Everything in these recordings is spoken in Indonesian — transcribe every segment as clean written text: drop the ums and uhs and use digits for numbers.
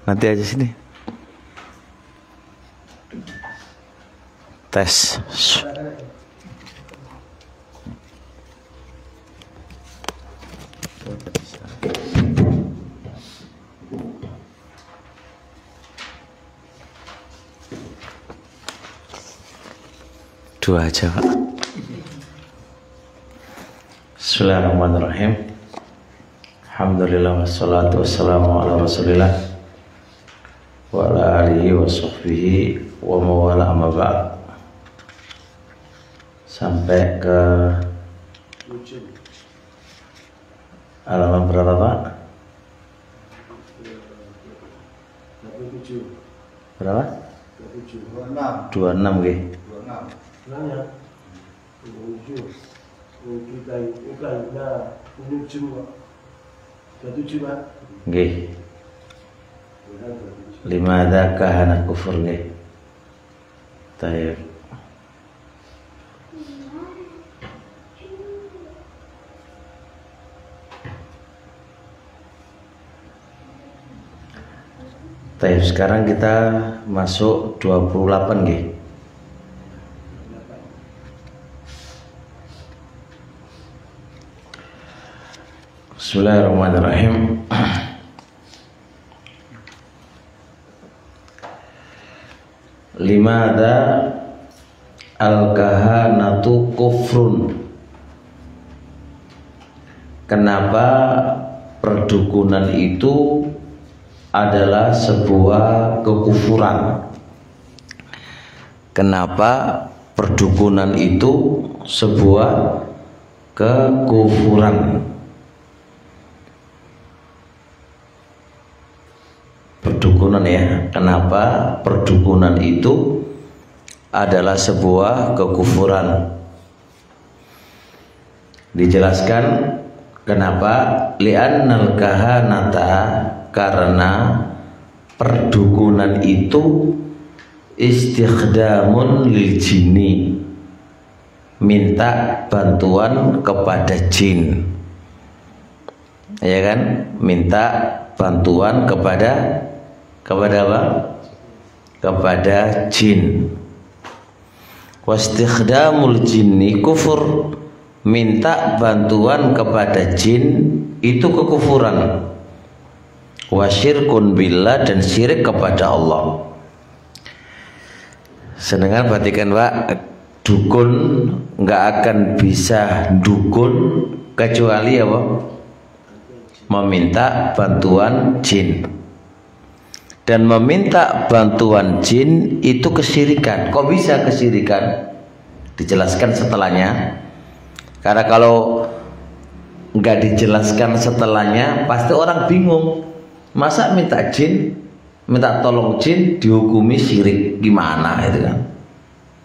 Nanti aja sini. Tes. Dua aja, Pak. Bismillahirrahmanirrahim. Alhamdulillah wassalatu wassalamu ala Rasulillah wa ala alihi wa sahbihi wa mawala amma ba'd. Sampai ke halaman berapa, Pak? Berapa? 26 nggih. Nanya, menuju bukan nah menuju Pak. Nggih. Limadza kahana kufur nggih. Tayyib. Tayyib, sekarang kita masuk 28 nggih. Bismillahirrahmanirrahim. Limadza al-kahanatu kufrun. Kenapa perdukunan itu adalah sebuah kekufuran? Kenapa perdukunan itu sebuah kekufuran? Perdukunan ya, kenapa perdukunan itu adalah sebuah kekufuran? Dijelaskan kenapa. Li'annal kahanata, karena perdukunan itu istikhdamun lil jinni, minta bantuan kepada jin, ya kan? Minta bantuan kepada apa? Kepada jin. Wastikhdamul jinni kufur, minta bantuan kepada jin itu kekufuran. Wasyirkun billah, dan syirik kepada Allah. Sedangkan perhatikan, Pak, dukun nggak akan bisa dukun kecuali apa? Meminta bantuan jin. Dan meminta bantuan jin itu kesyirikan. Kok bisa kesyirikan? Dijelaskan setelahnya. Karena kalau nggak dijelaskan setelahnya, pasti orang bingung. Masa minta jin, minta tolong jin dihukumi syirik, gimana itu kan?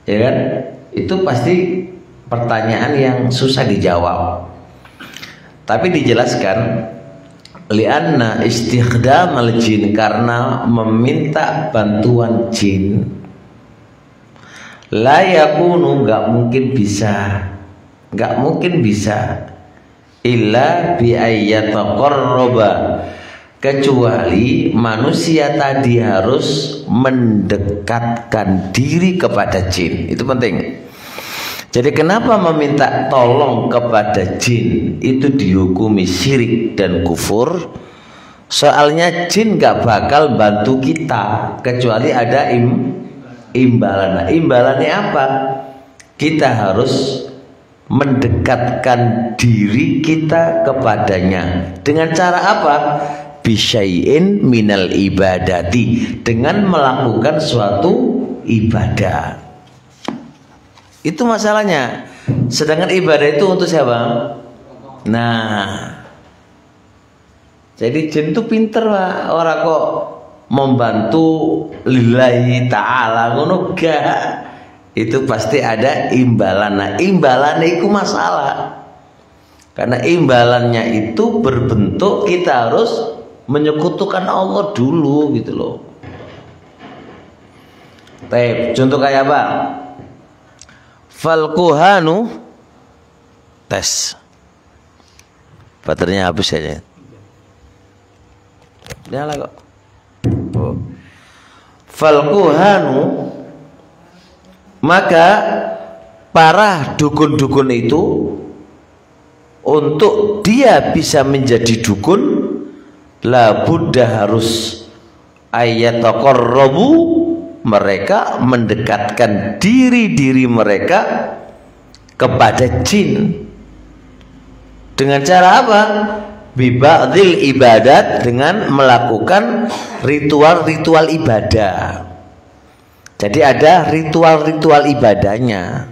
Ya kan? Itu pasti pertanyaan yang susah dijawab. Tapi dijelaskan, lianna istikhdamal jin, karena meminta bantuan jin, la yakunu, nggak mungkin bisa illa bi ayyataqarraba, kecuali manusia tadi harus mendekatkan diri kepada jin. Itu penting. Jadi kenapa meminta tolong kepada jin itu dihukumi syirik dan kufur? Soalnya jin gak bakal bantu kita kecuali ada imbalan. Nah, imbalannya apa? Kita harus mendekatkan diri kita kepadanya. Dengan cara apa? Bisyai'in minal ibadati, dengan melakukan suatu ibadah. Itu masalahnya. Sedangkan ibadah itu untuk siapa? Nah, jadi jin itu pinter, Pak. Orang kok membantu lillahi ta'ala, ngono gak. Itu pasti ada imbalan. Nah, imbalannya itu masalah. Karena imbalannya itu berbentuk kita harus menyekutukan Allah dulu gitu loh. Contoh kayak apa? Falkuhanu, tes. Baterainya habis aja. Nyala kok. Falkuhanu, maka para dukun-dukun itu untuk dia bisa menjadi dukun, la buddha harus ayataqarrabu, mereka mendekatkan diri mereka kepada jin. Dengan cara apa? Bibadil ibadat, dengan melakukan ritual-ritual ibadah. Jadi ada ritual-ritual ibadahnya.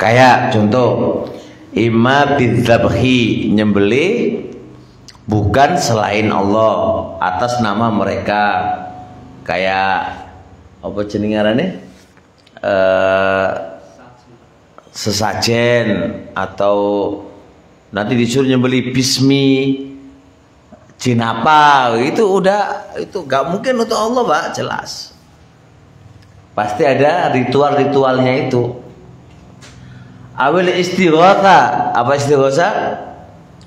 Kayak contoh, imma bidzabhi, nyembelih bukan selain Allah, atas nama mereka. Kayak apa jenengarane? Sesajen, atau nanti disuruh nyembeli bismi jin apa, itu udah, itu gak mungkin untuk Allah Pak, jelas pasti ada ritual-ritualnya itu. Awil istighatha, apa istighatha?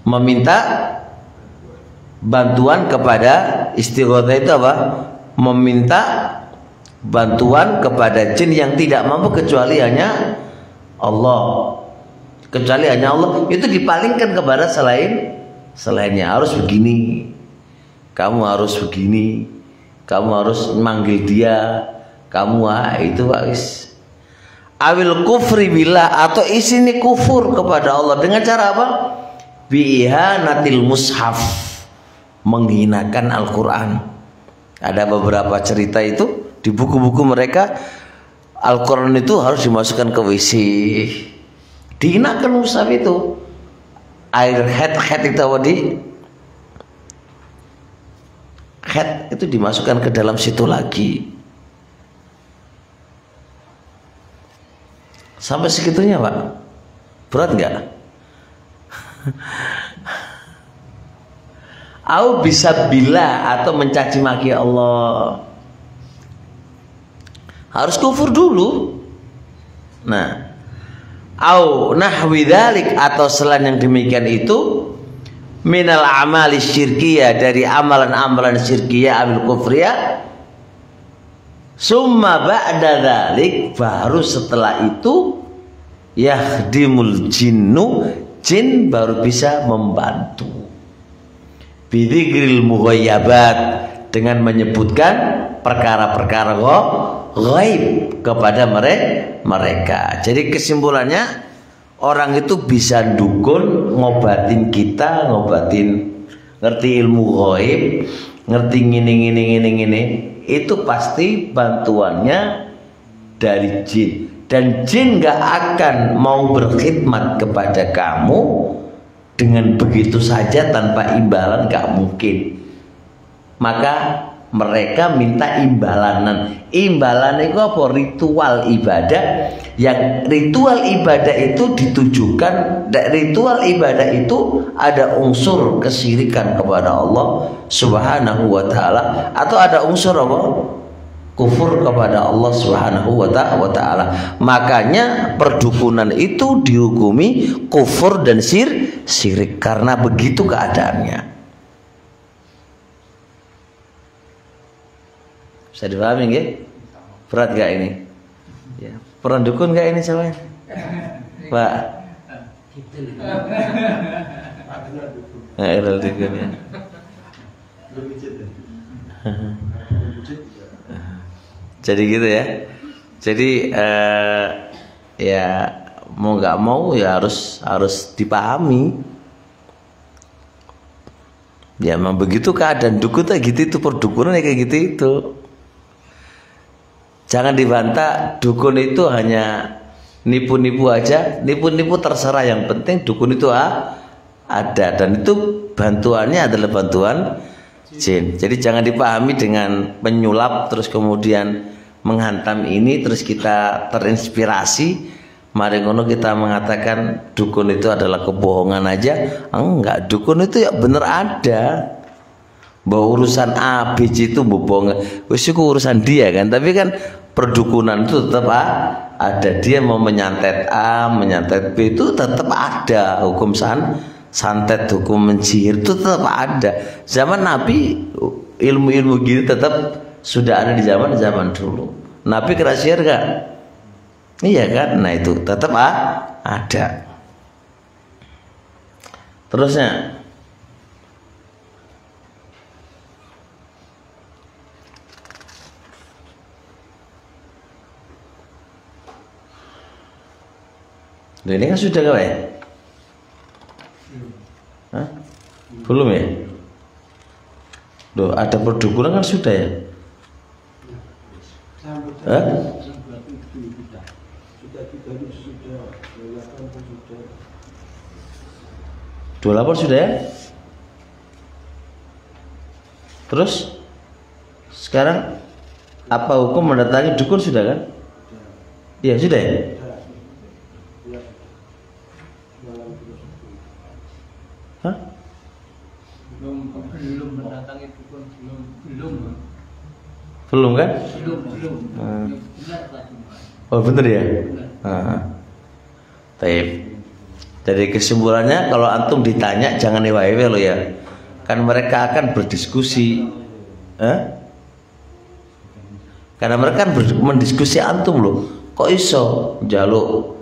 Meminta bantuan kepada, istighatha itu apa? Meminta bantuan kepada jin yang tidak mampu kecuali hanya Allah. Kecuali hanya Allah, itu dipalingkan kepada selainnya. Harus begini, kamu harus begini, kamu harus manggil dia, kamu itu guys. Awil kufri billah, atau isini kufur kepada Allah dengan cara apa? Bi'ihanatil mushaf, menghinakan Al-Quran. Ada beberapa cerita itu di buku-buku mereka, Al-Quran itu harus dimasukkan ke WC, dihinakan mushaf itu. Air head itu apa, di head itu dimasukkan ke dalam situ lagi. Sampai segitunya Pak, berat nggak? Au bisa bila, atau mencaci maki Allah, harus kufur dulu. Nah, au nahwi dzalik, atau selain yang demikian itu, minal amali syirkiyah, dari amalan-amalan syirkiyah abil kufriyah. Summa ba'da dzalik, baru setelah itu yahdimul jinnu, jin baru bisa membantu. Bidzikril mughayyabat, dengan menyebutkan perkara-perkara ghaib kepada mereka. Jadi kesimpulannya, orang itu bisa dukun, ngobatin kita, ngerti ilmu ghaib, ngerti ngini, itu pasti bantuannya dari jin. Dan jin gak akan mau berkhidmat kepada kamu dengan begitu saja tanpa imbalan, gak mungkin. Maka mereka minta imbalan itu apa? Ritual ibadah. Yang ritual ibadah itu ditujukan, ritual ibadah itu ada unsur kesyirikan kepada Allah Subhanahu wa ta'ala, atau ada unsur apa? Kufur kepada Allah Subhanahu wa ta'ala. Makanya perdukunan itu dihukumi kufur dan syirik, karena begitu keadaannya. Bisa dipahami nggih? Berat gak ini? Ya, pernah dukun gak ini sampean? Pak. Dukun ya. Jadi gitu ya. Jadi ya mau nggak mau ya harus dipahami. Ya memang begitu keadaan dukun kayak gitu, itu perdukunan kayak gitu itu. Jangan dibantah, dukun itu hanya nipu-nipu aja, nipu-nipu terserah, yang penting dukun itu ada, dan itu bantuannya adalah bantuan jin. Jadi jangan dipahami dengan penyulap terus kemudian menghantam ini terus kita terinspirasi, mari ngono kita mengatakan dukun itu adalah kebohongan aja. Enggak, dukun itu ya bener ada. Bahwa urusan A, B, C itu bohong, wis iku urusan dia kan. Tapi kan perdukunan itu tetap ada. Dia mau menyantet A, menyantet B, itu tetap ada. Hukum santet, hukum mencihir itu tetap ada. Zaman Nabi ilmu-ilmu gini tetap sudah ada di zaman dulu. Nabi kena sihir gak? Iya kan? Nah itu tetap ada. Terusnya ini kan sudah gak ya? Hah? Belum ya? Loh, ada perdukunan kan sudah ya? Hah? Sudah 28 sudah ya? Terus sekarang apa hukum mendatangi dukun sudah kan? Iya sudah ya? Hah? Belum mendatangi dukun, Belum kan? belum. Benar Pak. Oh bener ya? Benar. Taib. Jadi kesimpulannya kalau antum ditanya jangan ewa-ewa lo ya. Kan mereka akan berdiskusi. Karena mereka kan mendiskusi antum loh. Kok iso jaluk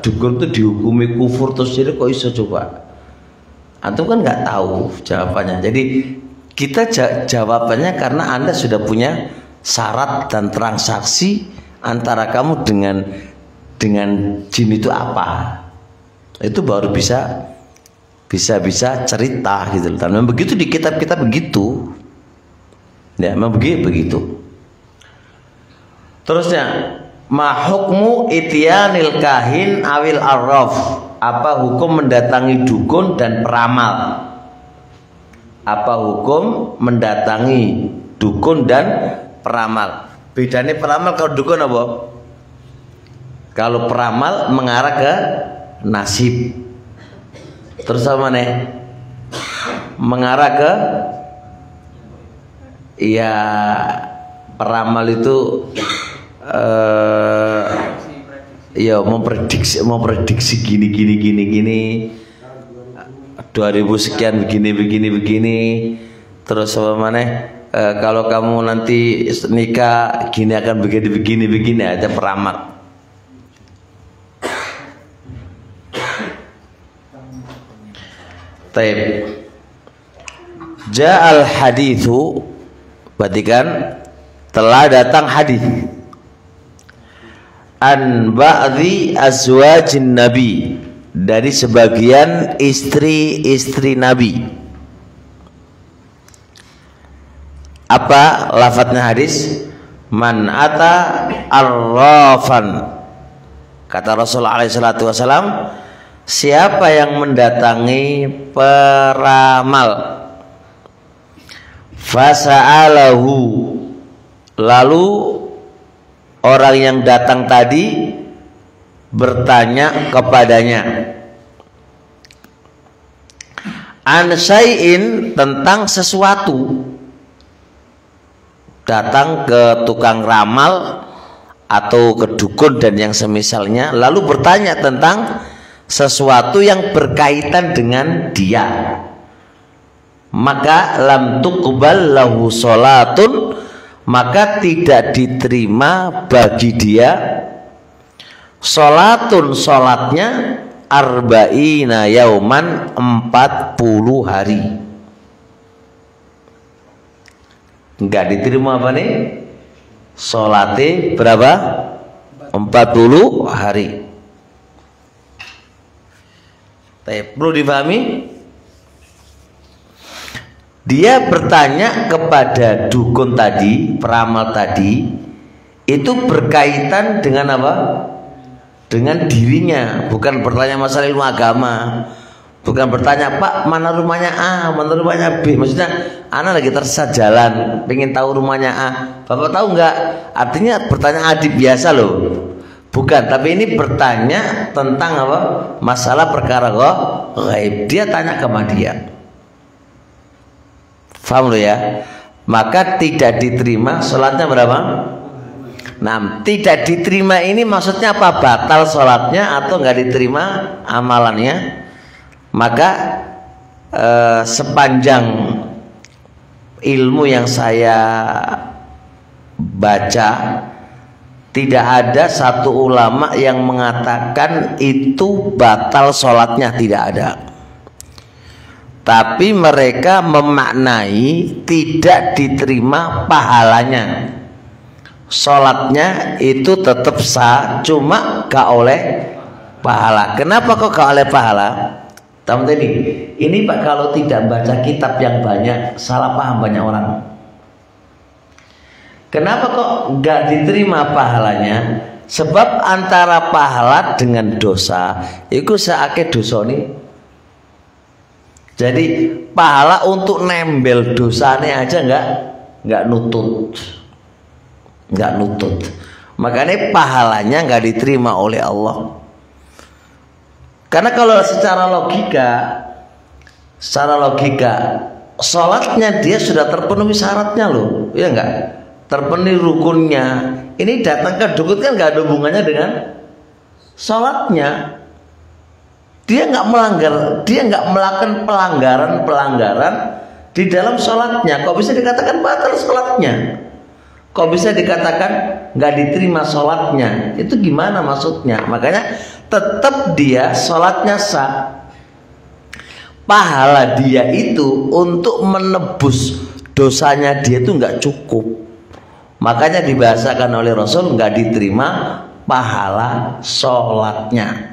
dukun itu dihukumi kufur terus jadi kok iso coba? Antum kan nggak tahu jawabannya. Jadi kita jawabannya karena Anda sudah punya syarat dan transaksi antara kamu dengan jin itu apa. Itu baru bisa cerita gitu. Dan memang begitu di kitab-kitab begitu. Ya, memang begitu. Terusnya, ma hukmu ityanil kahin awil arraf. Apa hukum mendatangi dukun dan peramal? Apa hukum mendatangi dukun dan peramal? Bedanya peramal kalau dukun apa? Kalau peramal mengarah ke nasib. Terus apa nih? Mengarah ke ya peramal itu ya memprediksi gini 2000 sekian begini terus apa mana kalau kamu nanti nikah gini akan begini ada peramal. Taib. Ja'al hadithu, berarti kan telah datang hadis an ba'dhi azwajin nabi, dari sebagian istri-istri Nabi. Apa lafadznya hadis? Man ata arrafan, kata Rasulullah SAW, siapa yang mendatangi peramal, fasa'alahu, lalu orang yang datang tadi bertanya kepadanya an syai'in, tentang sesuatu. Datang ke tukang ramal atau ke dukun dan yang semisalnya, lalu bertanya tentang sesuatu yang berkaitan dengan dia, maka lam tuqbal lahu sholatun, maka tidak diterima bagi dia sholatun, sholatnya arba'ina yauman, 40 hari. Enggak diterima apa nih? Sholatnya berapa? 40 hari. Perlu dipahami, dia bertanya kepada dukun tadi, peramal tadi, itu berkaitan dengan apa? Dengan dirinya, bukan bertanya masalah ilmu agama, bukan bertanya Pak mana rumahnya A, mana rumahnya B. Maksudnya anak lagi tersesat jalan, pengen tahu rumahnya A, Bapak tahu nggak? Artinya bertanya adib biasa loh. Bukan, tapi ini bertanya tentang apa? Masalah perkara gaib. Dia tanya ke dia. Faham lo ya? Maka tidak diterima sholatnya berapa? Nah, tidak diterima ini maksudnya apa? Batal sholatnya atau nggak diterima amalannya? Maka sepanjang ilmu yang saya baca, tidak ada satu ulama yang mengatakan itu batal sholatnya, tidak ada. Tapi mereka memaknai tidak diterima pahalanya. Sholatnya itu tetap sah, cuma gak oleh pahala. Kenapa kok gak oleh pahala? Teman-teman ini Pak, kalau tidak baca kitab yang banyak, salah paham banyak orang. Kenapa kok gak diterima pahalanya? Sebab antara pahala dengan dosa itu seake dosa nih. Jadi pahala untuk nembel dosanya aja nggak nutut. Makanya pahalanya nggak diterima oleh Allah. Karena kalau secara logika sholatnya dia sudah terpenuhi syaratnya loh, ya nggak? Terpenuhi rukunnya. Ini datang ke dukun kan nggak ada hubungannya dengan sholatnya. Dia nggak melakukan pelanggaran di dalam sholatnya. Kok bisa dikatakan batal sholatnya? Kok bisa dikatakan nggak diterima sholatnya? Itu gimana maksudnya? Makanya tetap dia sholatnya sah. Pahala dia itu untuk menebus dosanya dia itu nggak cukup. Makanya dibahasakan oleh Rasul nggak diterima pahala sholatnya.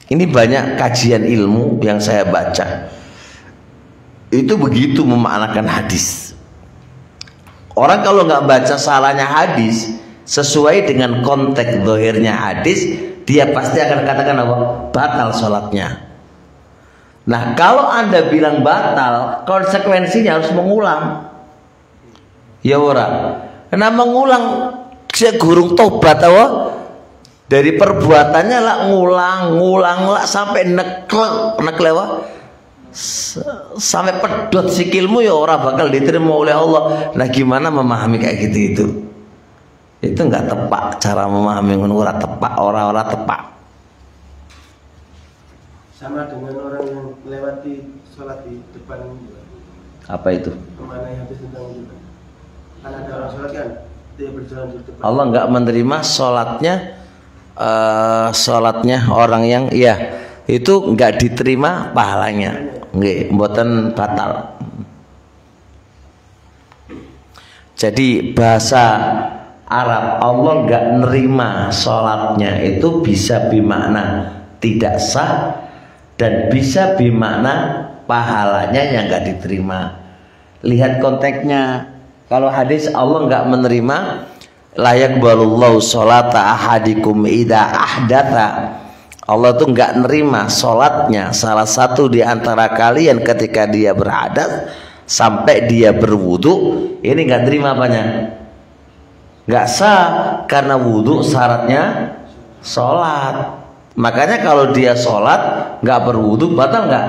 Ini banyak kajian ilmu yang saya baca. Itu begitu memaknakan hadis. Orang kalau nggak baca salahnya hadis sesuai dengan konteks zahirnya hadis, dia pasti akan katakan apa? Batal sholatnya. Nah, kalau Anda bilang batal, konsekuensinya harus mengulang. Ya orang. Karena mengulang saya gurung tobat apa? Dari perbuatannya lah ngulang lah sampai neklek sampai pedot sikilmu ya orang bakal diterima oleh Allah. Nah gimana memahami kayak gitu itu? Itu nggak tepat cara memahami, orang tepat orang tepat. Sama dengan orang yang lewati sholat di depan. Apa itu? Kemana yang habis tentang itu? Kan ada orang sholat kan dia berjalan di depan. Allah nggak menerima sholatnya orang yang itu nggak diterima pahalanya, nggih, mboten batal. Jadi bahasa Arab Allah nggak nerima sholatnya itu bisa bermakna tidak sah dan bisa bermakna pahalanya yang nggak diterima. Lihat konteksnya. Kalau hadis Allah nggak menerima la yaqbalullahu sholata ahadikum idza ahdatha. Allah tuh nggak nerima sholatnya salah satu di antara kalian ketika dia berhadas sampai dia berwudu. Ini nggak terima apanya? Nggak sah karena wudu syaratnya sholat. Makanya kalau dia sholat nggak berwudu batal nggak?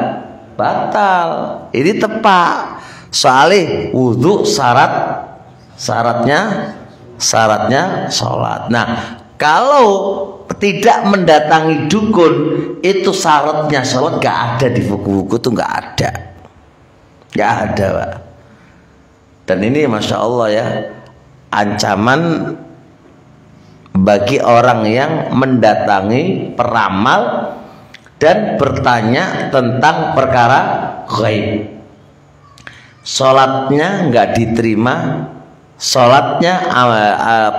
Batal. Ini tepat. Soalnya wudu syaratnya sholat. Nah, kalau tidak mendatangi dukun itu syaratnya sholat gak ada di buku-buku tuh, gak ada, Pak. Dan ini masya Allah ya, ancaman bagi orang yang mendatangi peramal dan bertanya tentang perkara gaib. Sholatnya nggak diterima, sholatnya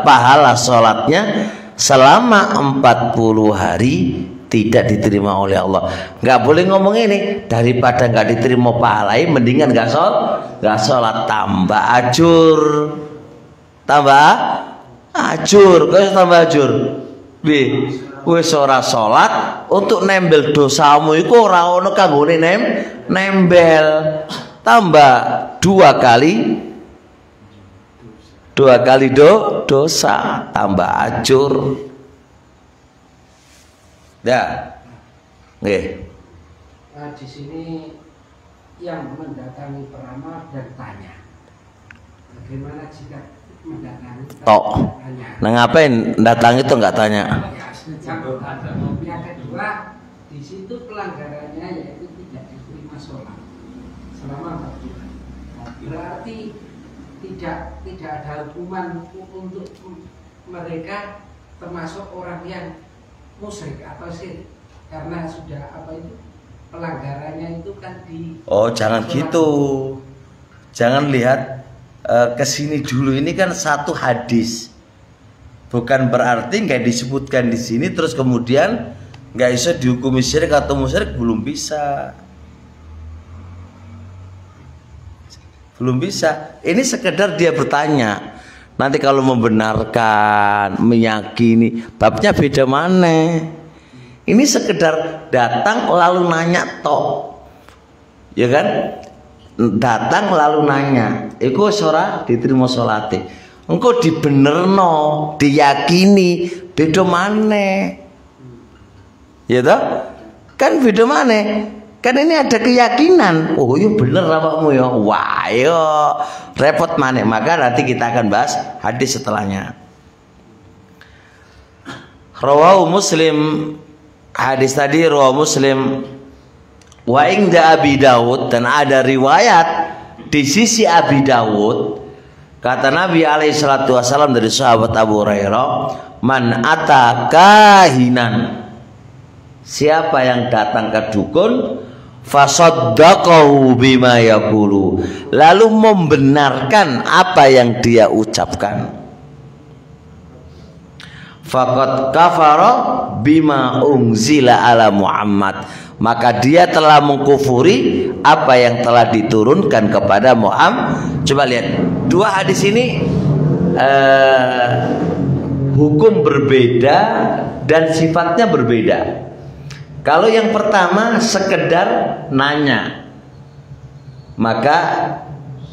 pahala sholatnya selama 40 hari tidak diterima oleh Allah. Nggak boleh ngomong ini, daripada nggak diterima pahalai mendingan nggak sholat, tambah ajur, kau tambah ajur. Wis ora sholat untuk nembel dosamu iku ora ono kanggone nembel. Tambah dua kali dosa, tambah ajur. Ya, nggih. Di sini yang mendatangi peramal dan tanya, bagaimana jika mendatangi tanya? Nah ngapain datang itu nggak tanya? Yang kedua, di situ pelanggarannya yaitu tidak diterima sholat selama 40 hari. berarti tidak ada hukuman untuk mereka termasuk orang yang musyrik atau syirik karena sudah pelanggarannya itu kan di. Oh, jangan gitu. Jangan lihat ke sini dulu, ini kan satu hadis. Bukan berarti nggak disebutkan di sini terus kemudian nggak bisa dihukumi syirik atau musyrik, belum bisa. Belum bisa. Ini sekedar dia bertanya. Nanti kalau membenarkan, meyakini, babnya beda mana? Ini sekedar datang lalu nanya tok. Ya kan? Datang lalu nanya. Iku ora diterima salate. Engko dibenerno, diyakini, beda mana? Ya toh? Kan beda mana? Kan ini ada keyakinan. Oh iya bener awakmu ya. Wah yo repot maneh. Maka nanti kita akan bahas hadis setelahnya. Rawahu Muslim. Hadis tadi rawahu Muslim. Wa inda Abi Dawud, dan ada riwayat di sisi Abi Dawud. Kata Nabi alaihi salatu wasallam dari sahabat Abu Hurairah, man ata kahinan, siapa yang datang ke dukun, fasaddaqahu bima yaqulu, lalu membenarkan apa yang dia ucapkan, faqad kafara bima unzila ala Muhammad, maka dia telah mengkufuri apa yang telah diturunkan kepada Muhammad. Coba lihat dua hadis ini, hukum berbeda dan sifatnya berbeda. Kalau yang pertama sekedar nanya, maka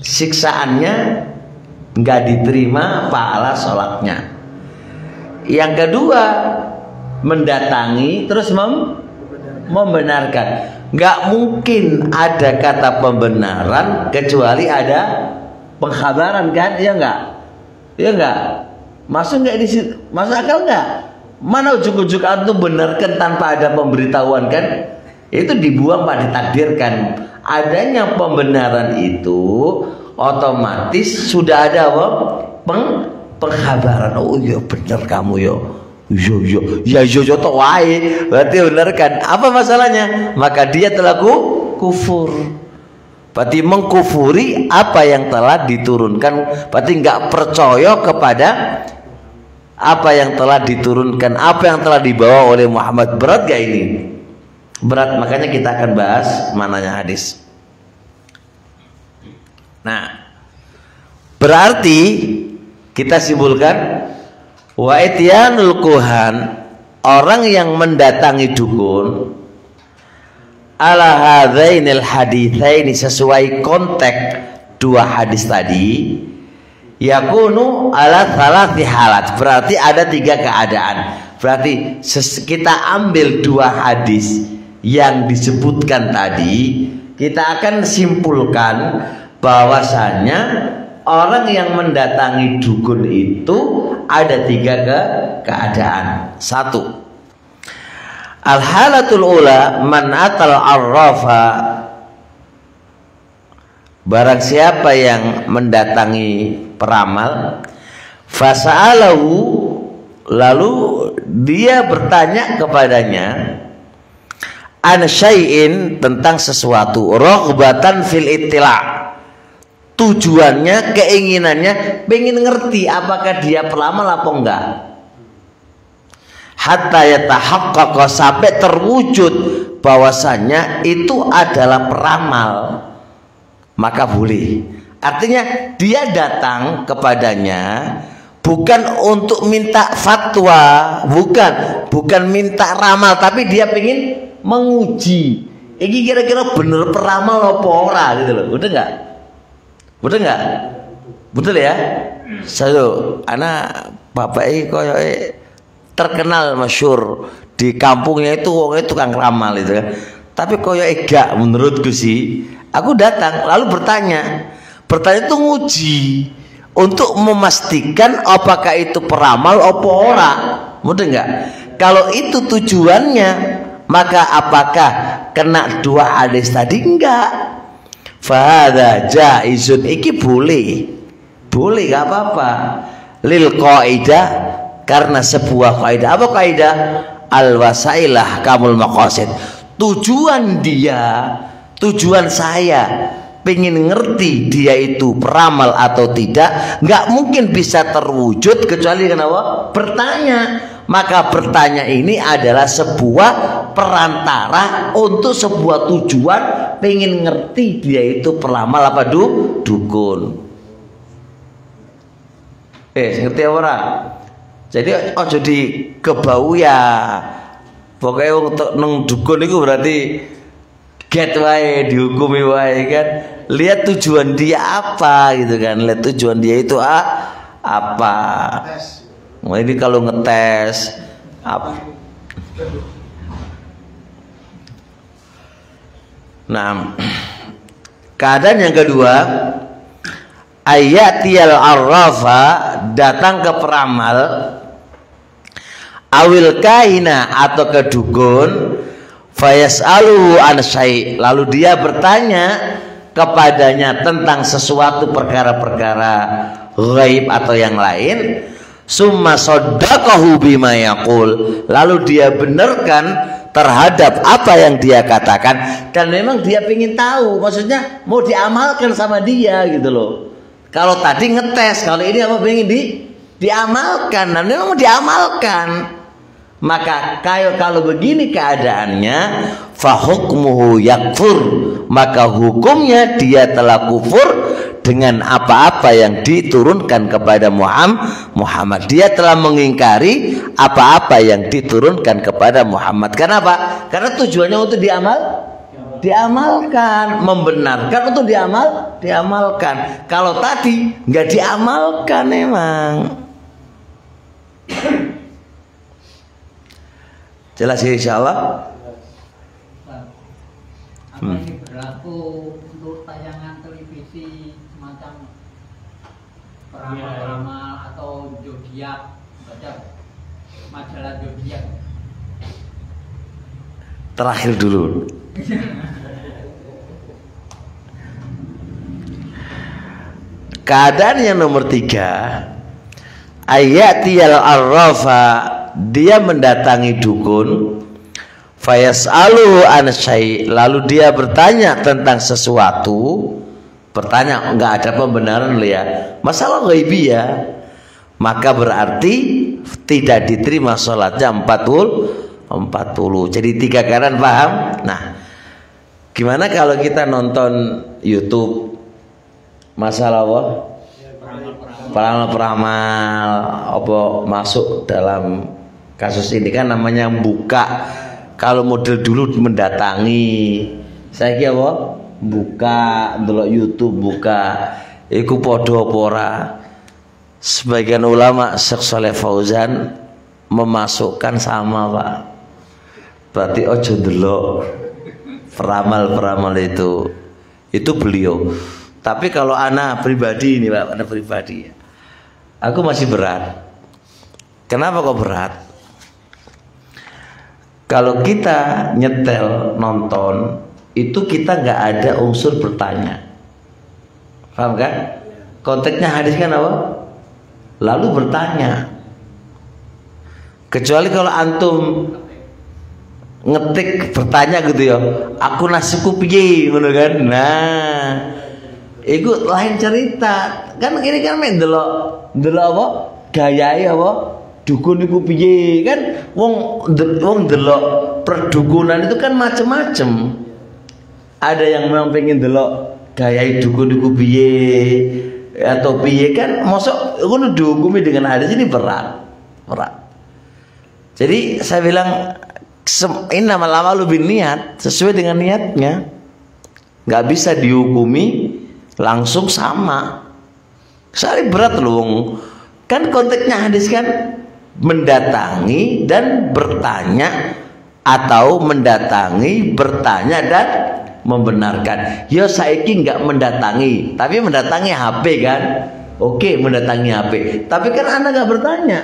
siksaannya nggak diterima pahala sholatnya. Yang kedua mendatangi terus membenarkan. Nggak mungkin ada kata pembenaran kecuali ada pengkhabaran, kan? Iya nggak? Iya nggak? Masuk nggak di situ? Masuk akal nggak? Mana ujuk-ujuk antum benarkan tanpa ada pemberitahuan, kan? Itu dibuang Pak, ditakdirkan. Adanya pembenaran itu otomatis sudah ada apa? Pengkhabaran. Oh iya benar kamu yo. Ya toh wae. Berarti benar kan? Apa masalahnya? Maka dia telah kufur. Berarti mengkufuri apa yang telah diturunkan. Berarti nggak percaya kepada apa yang telah diturunkan, apa yang telah dibawa oleh Muhammad. Berat gak ini? Berat, makanya kita akan bahas mananya hadis. Nah, berarti kita simpulkan wa ityanul kuhan, orang yang mendatangi dukun, ala hadzainil haditsaini, sesuai konteks dua hadis tadi, yakunu ala salati halat, berarti ada tiga keadaan. Berarti kita ambil dua hadis yang disebutkan tadi, kita akan simpulkan bahwasanya orang yang mendatangi dukun itu ada tiga keadaan. Satu, al-halatul ula man atal arrafa, barang siapa yang mendatangi peramal, fasa'alahu, lalu dia bertanya kepadanya, an syai'in, tentang sesuatu, raghbatan fil ittila', tujuannya, keinginannya pengen ngerti apakah dia peramal apa enggak, hatta yatahaqqaqa, sampai terwujud bahwasanya itu adalah peramal, maka boleh. Artinya dia datang kepadanya bukan untuk minta fatwa, bukan minta ramal, tapi dia pengen menguji ini kira-kira bener peramal apa ora gitu loh. Udah enggak? Betul nggak? Betul ya? Saya anak bapak koyo terkenal masyhur di kampungnya itu, wong itu tukang ramal itu kan. Tapi koyo gak, menurutku sih. Aku datang lalu bertanya itu nguji untuk memastikan apakah itu peramal apa ora. Betul nggak? Kalau itu tujuannya, maka apakah kena dua hadis tadi? Enggak. Fahadha jaizun, iki boleh gak apa-apa. Lil qaidah, karena sebuah kaidah. Apa kaidah? Al wasailah kamul maqasid. Tujuan saya pengen ngerti dia itu peramal atau tidak, nggak mungkin bisa terwujud kecuali kenapa? Bertanya. Maka bertanya ini adalah sebuah perantara untuk sebuah tujuan, pengen ngerti dia itu peramal apa dukun. Ngerti apa ora? Jadi ojo di kebau ya. Pokoknya untuk neng dukun itu berarti get wae, dihukumi wae kan. Lihat tujuan dia apa gitu kan. Lihat tujuan dia itu apa. Nah, ini kalau ngetes apa? Nah, keadaan yang kedua, ayatiyal arrafa, datang ke peramal, awil kahina atau ke dukun, fayasalu an syai', lalu dia bertanya kepadanya tentang sesuatu perkara-perkara ghaib atau yang lain. Summa saddaqahu bima yaqul, lalu dia benarkan terhadap apa yang dia katakan, dan memang dia ingin tahu, maksudnya mau diamalkan sama dia gitu loh. Kalau tadi ngetes, kalau ini apa pengen diamalkan, dan memang diamalkan. Maka kalau begini keadaannya, fa hukmuhu yakfur, maka hukumnya dia telah kufur dengan apa-apa yang diturunkan kepada Muhammad. Dia telah mengingkari apa-apa yang diturunkan kepada Muhammad. Kenapa? Karena tujuannya untuk diamalkan, membenarkan untuk diamalkan. Kalau tadi nggak diamalkan emang. Jelas ya insyaallah. Apa ini berlaku untuk tayangan televisi semacam peramal-peramal atau zodiak, baca majalah zodiak? Terakhir dulu. Keadaan yang nomor 3, ayatiyal arrafa, dia mendatangi dukun, fayasaluhu an syai', lalu dia bertanya tentang sesuatu. Bertanya, enggak ada pembenaran ya, masalah ghaibiyah, maka berarti tidak diterima sholatnya 40. Jadi 3 keadaan, paham? Nah, gimana kalau kita nonton YouTube masalah apa? Peramal apa masuk dalam kasus ini kan namanya buka. Kalau model dulu mendatangi, saya kira apa? Buka, delok YouTube buka. Iku podo apa ora? Sebagian ulama Syekh Shalih Fauzan memasukkan sama, Pak. Berarti ojo delok peramal itu beliau. Tapi kalau anak pribadi ini, Pak, anak pribadi, aku masih berat. Kenapa kok berat? Kalau kita nyetel nonton itu kita nggak ada unsur bertanya, paham kan? Konteksnya hadis kan apa? Lalu bertanya. Kecuali kalau antum ngetik bertanya gitu ya, aku nasibku piye ngono kan. Nah, itu lain cerita. Kan ini kan delok apa? Gayae apa? Dukun iku piye kan wong delok perdukunan itu kan macem-macem. Ada yang memang pengen delok gaya dukun iku piye atau piye kan, mosok ngono dihukumi dengan hadis ini berat. Jadi saya bilang ini lama-lama lu niat sesuai dengan niatnya. Nggak bisa dihukumi langsung sama. Soalnya berat loh. Kan konteksnya hadis kan mendatangi dan bertanya, atau mendatangi, bertanya dan membenarkan. Ya saiki nggak mendatangi, tapi mendatangi HP kan. Oke, mendatangi HP. Tapi kan Anda nggak bertanya.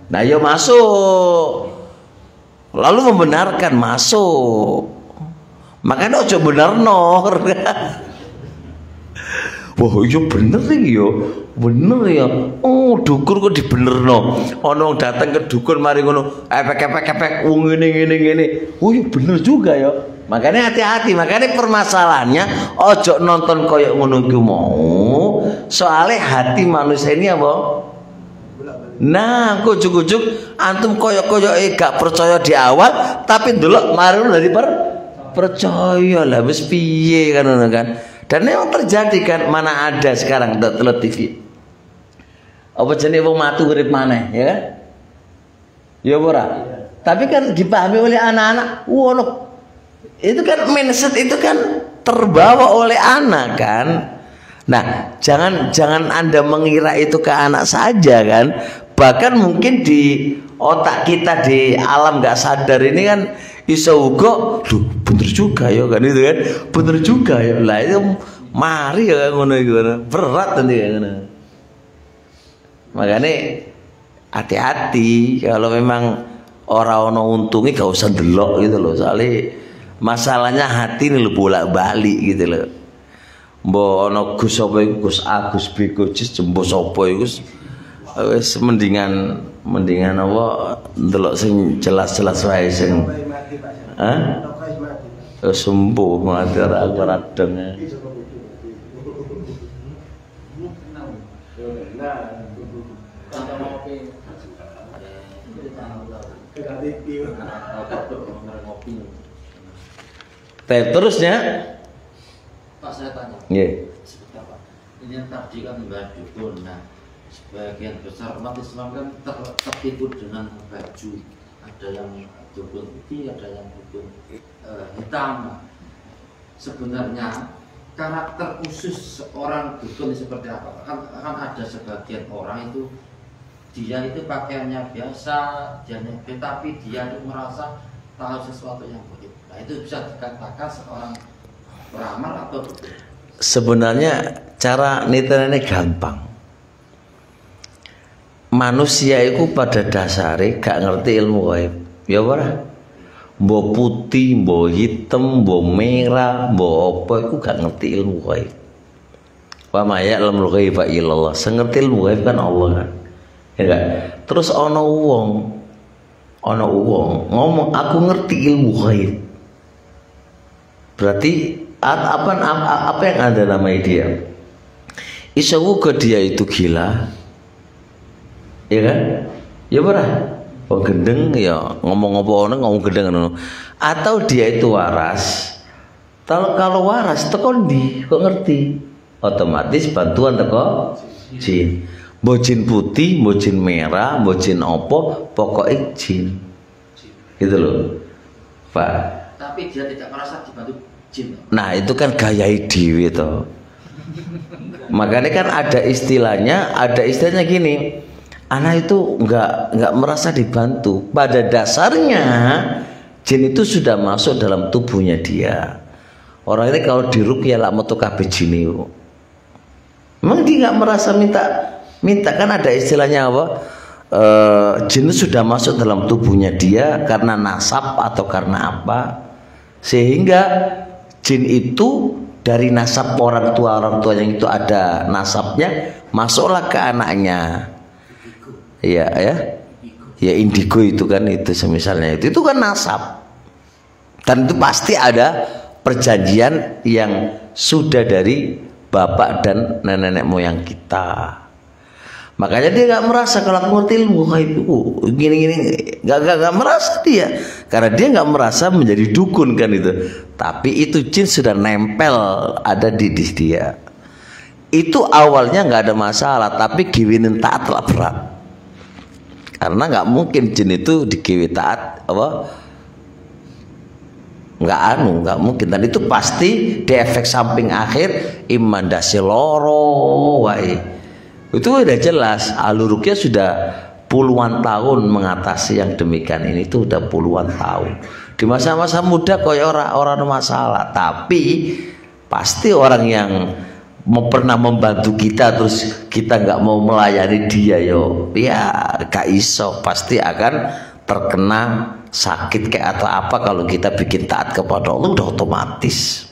Nah, ya masuk. Lalu membenarkan masuk. Makanya ojo benerno. Wah iya bener iki yo. Bener ya. Oh, dukun kok dibenerno. Ana wong datang ke dukun mari ngono, epek wong ngene. Oh iya bener juga ya. Makanya hati-hati, makanya permasalahannya ojo nonton koyok ngono iku mau. Soalnya hati manusia ini apa? Nah, kujuk-kujuk antum koyok-koyok gak percaya di awal, tapi ndelok mari dari percaya lah wis piye kan ngono kan. Dan memang terjadi kan, mana ada sekarang televisi TV. Apa jenenge wong matu urip maneh, ya kan? Ya ora. Tapi kan dipahami oleh anak-anak, wono. Itu kan mindset itu kan terbawa oleh anak kan. Nah, jangan Anda mengira itu ke anak saja kan. Bahkan mungkin di otak kita di alam gak sadar ini kan iso uga, loh bener juga ya kan itu kan. Bener juga ya. Lah itu mari ya ngono iku. Berat nanti ya ngono. Makanya hati-hati kalau memang orang ono untungnya gak usah delok gitu loh. Soalnya masalahnya hati ini lo bolak-balik gitu loh. Mbok ana Gus apa iku Gus A, Gus B, Gus jembo sapa iku wis mendingan apa ndelok sing jelas-jelas wae sing sembuh mati aku radeng. Terusnya Pak saya tanya. Nggih. Sebentar Pak. Ini tadi kan mbak dukun. Nah, sebagian besar umat Islam kan tertipu dengan baju. Ada yang dukun putih, ada yang dukun hitam. Sebenarnya karakter khusus seorang dukun seperti apa? Kan ada sebagian orang itu dia itu pakaiannya biasa, tapi dia itu merasa tahu sesuatu yang goib. Nah itu bisa dikatakan seorang beramal atau dukun. Sebenarnya cara nitene gampang. Manusia itu pada dasarnya gak ngerti ilmu gaib. Ya ora? Mbok putih, mbok hitam, mbok merah, mbok apa itu gak ngerti ilmu gaib. Wa ma ya'lamul ghaiba illallah. Sing ngerti ilmu gaib kan Allah kan. Ya enggak? Terus ana wong ngomong aku ngerti ilmu gaib. Berarti apa yang Anda namai dia? Isa uga dia itu gila. Ya kan? Ya berah. Oh gendeng ya ngomong gendeng. Atau dia itu waras. Kalau waras teko ndi kok ngerti? Otomatis bantuan teko jin. Mbok jin putih, mbok jin merah, mbok jin opo, pokoknya jin. Gitu loh. Pak. Tapi dia tidak merasa dibantu jin. Nah itu kan gaya dewi toh. Makanya kan ada istilahnya gini, anak itu nggak merasa dibantu. Pada dasarnya jin itu sudah masuk dalam tubuhnya dia. Orang ini kalau diruqyah lah metu kabeh jin itu. Memang dia nggak merasa minta kan ada istilahnya apa? Jin itu sudah masuk dalam tubuhnya dia karena nasab atau karena apa? Sehingga jin itu dari nasab orang tua yang itu ada nasabnya masuklah ke anaknya. Iya ya. Ya indigo itu kan itu semisalnya itu kan nasab. Dan itu pasti ada perjanjian yang sudah dari bapak dan nenek moyang kita. Makanya dia nggak merasa kalau aku ngerti ilmu gaib gini nggak merasa dia karena dia nggak merasa menjadi dukun kan itu. Tapi itu jin sudah nempel ada di dia. Itu awalnya nggak ada masalah, tapi giwinin taat lah berat. Karena nggak mungkin jin itu dikiwi taat apa? Nggak mungkin. Dan itu pasti di efek samping akhir iman dasi loro wae. Itu udah jelas. Ahlu ruqyah sudah puluhan tahun mengatasi yang demikian ini, itu udah puluhan tahun. Di masa-masa muda kok orang masalah, tapi pasti orang yang pernah membantu kita terus kita nggak mau melayani dia ya gak iso, pasti akan terkena sakit kayak atau apa, kalau kita bikin taat kepada Allah udah otomatis.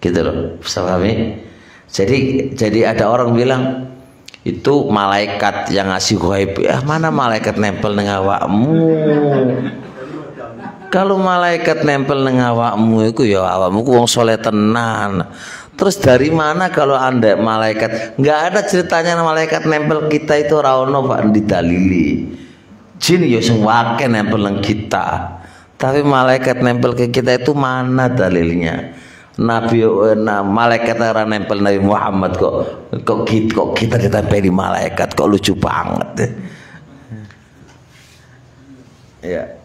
Gitu loh, bisa pahami? Jadi ada orang bilang itu malaikat yang ngasih ghaib. Ya mana malaikat nempel nang awakmu? Kalau malaikat nempel nang awakmu iku ya awakmu ku wong saleh tenan. Terus dari mana kalau Anda malaikat? Nggak ada ceritanya malaikat nempel kita itu ora ono Pak didalili. Jin ya sing wake nempel nang kita. Tapi malaikat nempel ke kita itu mana dalilnya? Nabi malaikat ora nempel Nabi Muhammad kok kita ditempeli malaikat, kok lucu banget. Ya.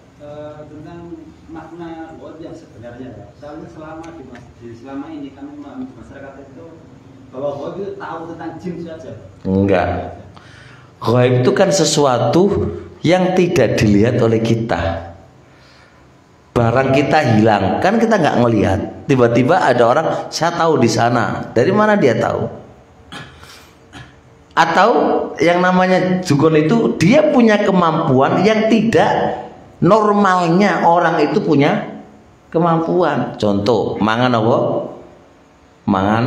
Tentang makna ghaib yang sebenarnya ya. Soalnya selama ini kami di masyarakat itu bahwa ghaib itu tahu tentang jin saja. Enggak. Ghaib itu kan sesuatu yang tidak dilihat oleh kita. Barang kita hilang, kan kita nggak ngelihat. Tiba-tiba ada orang, saya tahu di sana. Dari mana dia tahu? Atau yang namanya dukun itu dia punya kemampuan yang tidak normalnya orang itu punya kemampuan. Contoh, mangan apa? Mangan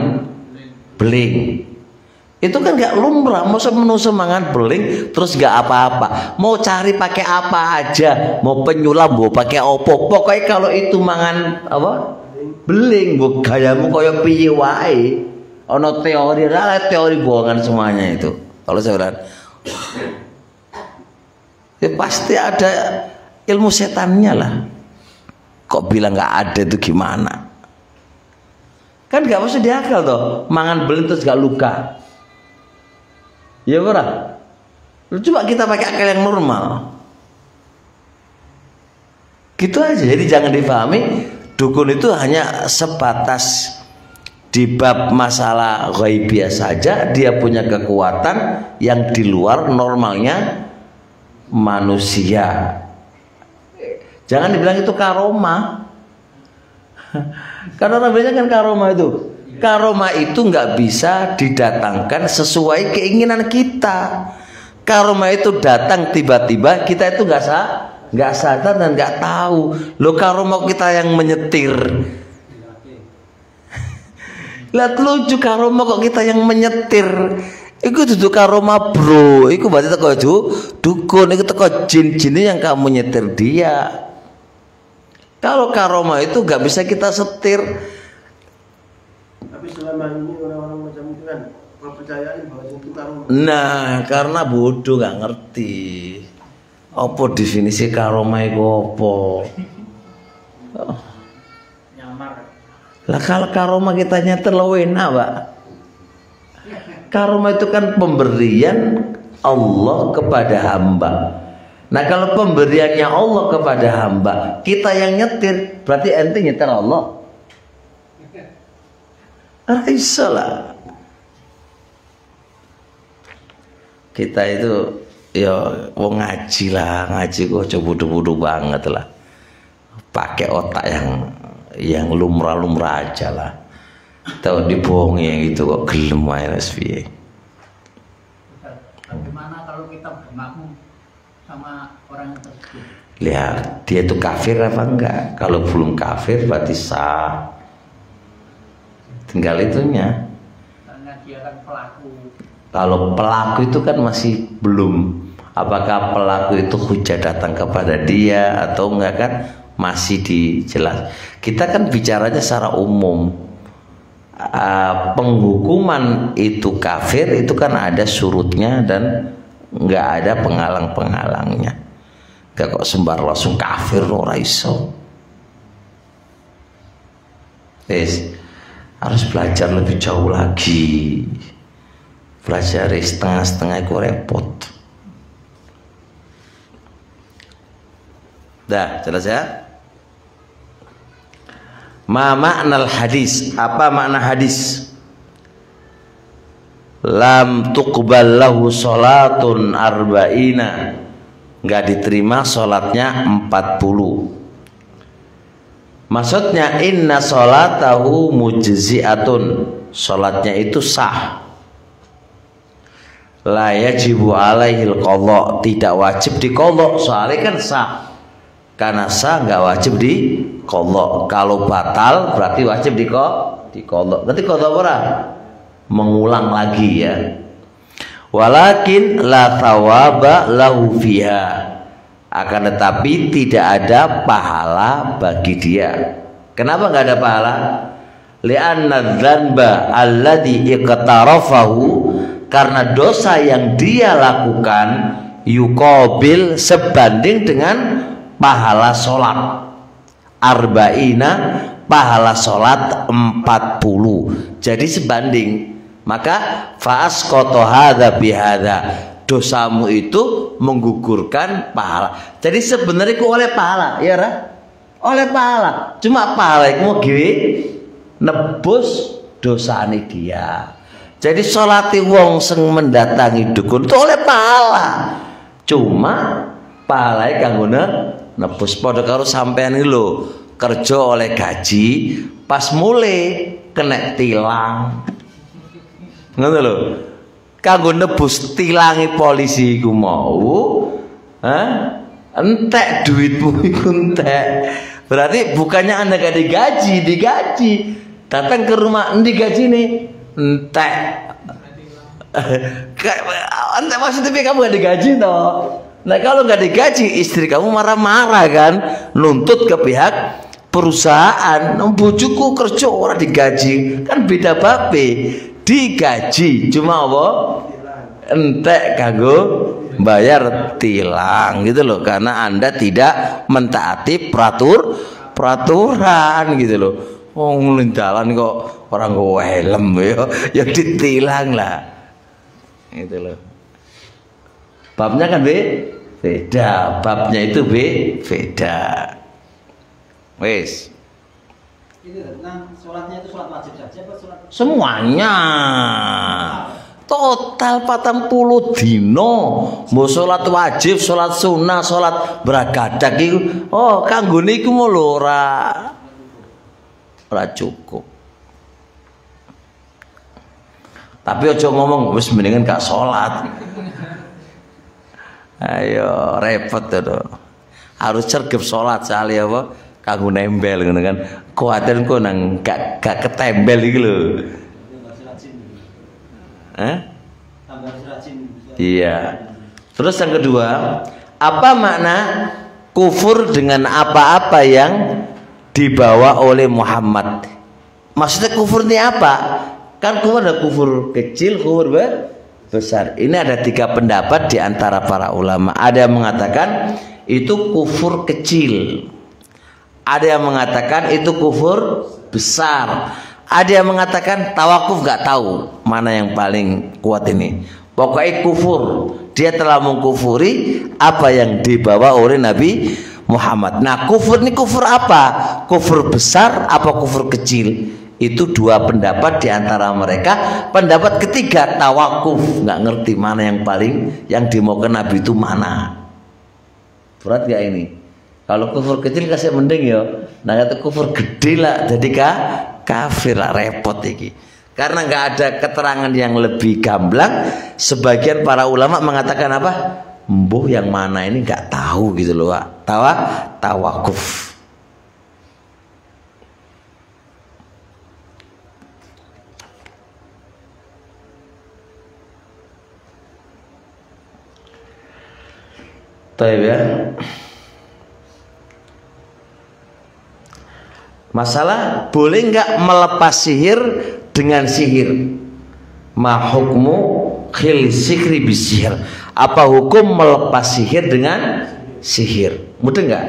beling. Itu kan gak lumrah, masa manusia mangan beling terus gak apa-apa. Mau cari pakai apa aja, mau penyulam, mau pakai opo. Pokoknya kalau itu mangan apa? Beling, bu gayamu kaya piye wae. Ono teori, teori bohongan semuanya itu. Kalau saya bilang, ya pasti ada ilmu setannya lah. Kok bilang gak ada itu gimana? Kan gak masuk di akal toh, mangan beling terus gak luka. Ya benar. Coba kita pakai akal yang normal. Gitu aja. Jadi jangan dipahami dukun itu hanya sebatas di bab masalah ghaibiyah saja. Dia punya kekuatan yang di luar normalnya manusia. Jangan dibilang itu karomah. Karena orang bilang kan karomah itu. Karomah itu nggak bisa didatangkan sesuai keinginan kita. Karomah itu datang tiba-tiba, kita itu nggak sadar dan nggak tahu. Lo karomah kita yang menyetir. Lihat lucu karomah kok kita yang menyetir. Iku duduk karomah bro. Iku berarti teko dukun. Iku teko jin yang kamu nyetir dia. Kalau karomah itu nggak bisa kita setir. Tapi selama ini orang-orang macam itu kan percayaan bahwa itu karomah. Nah, karena bodoh nggak ngerti. Apa definisi karomah itu apa? Oh. Nyamar. Lah kalau karomah kita nyetir lo enak, Pak. Karomah itu kan pemberian Allah kepada hamba. Nah, kalau pemberiannya Allah kepada hamba, kita yang nyetir, berarti ente nyetir Allah. Raisalah. Kita itu ya wong ngaji lah, ngaji kok coba bodoh-bodoh banget lah. Pakai otak yang lumrah-lumrah aja lah. Tahu dibohongi yang itu kok gelem ae piye. Bagaimana kalau kita bermakmum sama orang tersebut? Lihat, dia itu kafir apa enggak? Kalau belum kafir berarti sah. Tinggal itunya. Karena dia kan pelaku. Kalau pelaku itu kan masih belum. Apakah pelaku itu hujah datang kepada dia atau enggak kan masih dijelas. Kita kan bicaranya secara umum. Penghukuman itu kafir itu kan ada surutnya dan enggak ada penghalang-penghalangnya. Enggak kok sembar langsung kafir ora iso. Harus belajar lebih jauh lagi. Belajar setengah-setengah itu repot. Dah, jelas ya? Ma maknal hadis? Apa makna hadis? Lam tuqbal lahu salatun arba'ina. Enggak diterima salatnya 40. Maksudnya inna sholatahu mujzi'atun, sholatnya itu sah. La yajibu alaihil qadha, tidak wajib diqadha, soalnya kan sah. Karena sah nggak wajib diqadha. Kalau batal berarti wajib diqadha. Berarti qadha apa? Mengulang lagi ya. Walakin la thawaba lahu fiha, akan tetapi tidak ada pahala bagi dia. Kenapa nggak ada pahala? Li'anna dzanba alladhi iqtarafahu, karena dosa yang dia lakukan yuqabil, sebanding dengan pahala sholat arba'ina, pahala sholat 40, jadi sebanding. Maka fa'asqata hadza bihadza, dosamu itu menggugurkan pahala. Jadi sebenarnya ku oleh pahala, ya Ra? Oleh pahala. Cuma pahala iku mau gawe nebus dosane dia. Jadi sholati wong sing mendatangi dukun itu oleh pahala. Cuma pahala kanggo nebus, padha karo sampean iki lho, kerja oleh gaji, pas mulai kena tilang. Ngono lho. Kanggo nebus tilangi polisi iku mau, entek duitmu iku entek. Berarti bukannya Anda gak digaji. Datang ke rumah, digaji nih, entek. Entek maksudnya kamu gak digaji toh. Nah kalau gak digaji, istri kamu marah-marah kan, nuntut ke pihak perusahaan. Bojoku kerja orang digaji, kan beda bape. Digaji cuma apa? Entek kanggo bayar tilang gitu loh, karena Anda tidak mentaati peraturan gitu loh. Wong jalan kok orang go helm ya ditilang lah. Gitu loh. Babnya kan beda, babnya itu beda. Wes. Itu tentang sholatnya itu sholat wajib saja apa sholat? Semuanya. Total 40 dino. Mau sholat wajib, sholat sunnah, sholat beragadak itu. Oh, kanggo niku mau lho ora cukup. Tapi aja ngomong wis mendingan gak sholat. Ayo repot tuh. Harus cergep sholat sekali apa? Kanggo nembel ngono kan. Kuwatir engko nang gak ketembel iki lho. Iya. Terus yang kedua, apa makna kufur dengan apa-apa yang dibawa oleh Muhammad? Maksudnya kufur ini apa? Kan kufur ada kufur kecil, kufur besar. Ini ada 3 pendapat di antara para ulama. Ada yang mengatakan itu kufur kecil. Ada yang mengatakan itu kufur besar. Ada yang mengatakan tawakuf, gak tahu mana yang paling kuat ini. Pokoknya kufur. Dia telah mengkufuri apa yang dibawa oleh Nabi Muhammad. Nah kufur ini kufur apa? Kufur besar apa kufur kecil? Itu 2 pendapat di antara mereka. Pendapat ketiga tawakuf, nggak ngerti mana yang paling yang dimaukan Nabi itu mana. Berat gak ini? Kalau kufur kecil kasih mending ya. Nah kata kufur gede lah, jadi kafir lah, repot iki. Karena nggak ada keterangan yang lebih gamblang. Sebagian para ulama mengatakan apa? Mbuh yang mana ini nggak tahu gitu loh, Pak. Tawakuf. Taib ya. Masalah boleh nggak melepas sihir dengan sihir? Ma hukmu khil sikri bisihir? Apa hukum melepas sihir dengan sihir? Mudah nggak?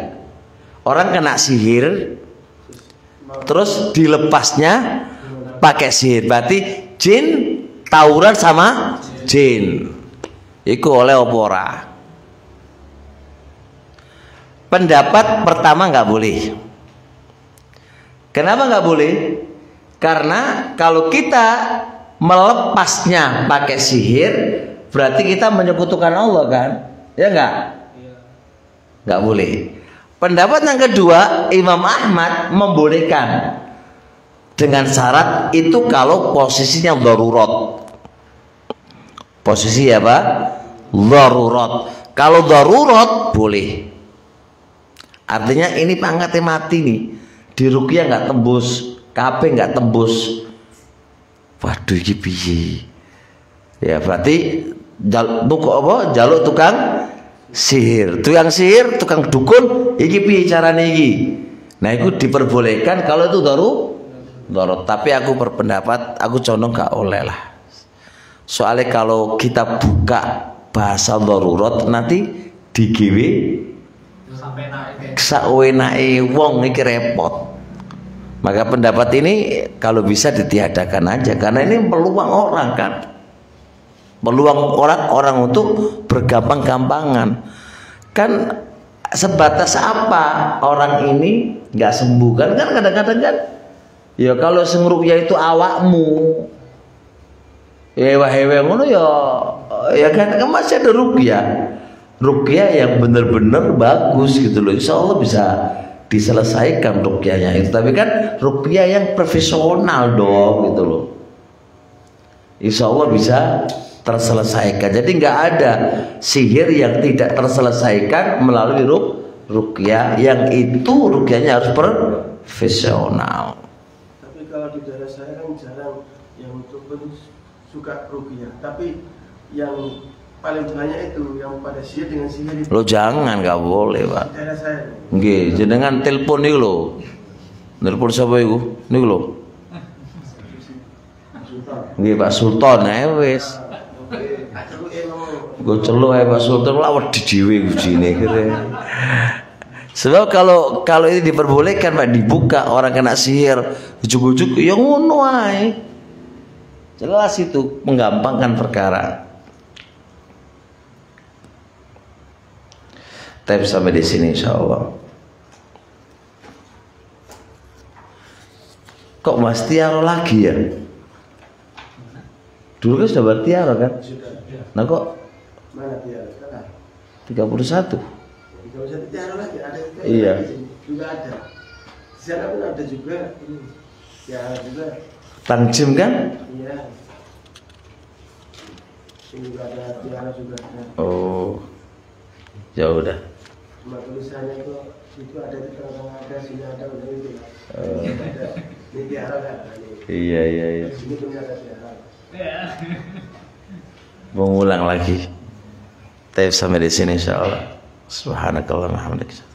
Orang kena sihir, terus dilepasnya pakai sihir. Berarti jin tawuran sama jin. Iku oleh opora. Pendapat pertama nggak boleh. Kenapa nggak boleh? Karena kalau kita melepasnya pakai sihir, berarti kita menyekutukan Allah kan? Ya nggak? Nggak boleh. Pendapat yang kedua, Imam Ahmad membolehkan dengan syarat itu kalau posisinya darurat. Posisi apa? Darurat. Kalau darurat boleh. Artinya ini pangkatnya mati nih. Di ruqyah nggak tembus, KB nggak tembus. Waduh iki piye? Ya berarti jaluk tukang sihir. Tukang sihir, tukang dukun iki piye carane iki? Nah, itu diperbolehkan kalau itu darurat. Tapi aku berpendapat aku condong gak oleh lah. Soalnya kalau kita buka bahasa darurat nanti digiwe sawenake wong iki repot. Maka pendapat ini kalau bisa ditiadakan aja karena ini peluang orang kan. Peluang orang untuk bergampang-gampangan. Kan sebatas apa orang ini nggak sembuh kan kadang-kadang kan ya kalau sing ruqyah itu awakmu hewe ngono ya kan masih ada ruqyah yang benar-benar bagus gitu loh, insyaallah bisa diselesaikan ruqyahnya itu, tapi kan ruqyah yang profesional dong gitu loh, insyaallah bisa terselesaikan. Jadi nggak ada sihir yang tidak terselesaikan melalui ruqyah, yang itu ruqyahnya harus profesional. Tapi kalau di daerah saya kan jarang yang dukun suka ruqyah, tapi yang paling banyak itu yang pada sihir dengan sihir itu. Lo jangan, nggak boleh pak. Di daerah saya. Nggih, jenengan telepon nih lo. Telepon siapa itu? Nih lo. Nggih Pak Sultan, wis. Gue celuk Pak Sultan lawat di jiwe ujine kira. Sebab kalau ini diperbolehkan Pak, dibuka orang kena sihir, ujuk-ujuk ya ngono ae. Jelas itu menggampangkan perkara. Tapi sampai di sini insyaallah. Kok Mas Tiaro lagi ya? Dulu kan sudah bertiara kan? Nah kok Mana tiara sekarang? 31? Kalau saya tiara lagi ada Iya. juga ada. Di sana pun ada juga ini. Tiara juga. Tangjim kan? Iya. Ini juga ada tiara juga ada. Oh. Ya udah. Cuma tulisannya itu ada di tengah ada sini ada udah itu. Ada. Ini tiara kan? Iya. Di sini punya ada tiara. Mengulang lagi. Tapi sampai di sini insyaallah. Subhanakallahumma wa bihamdika.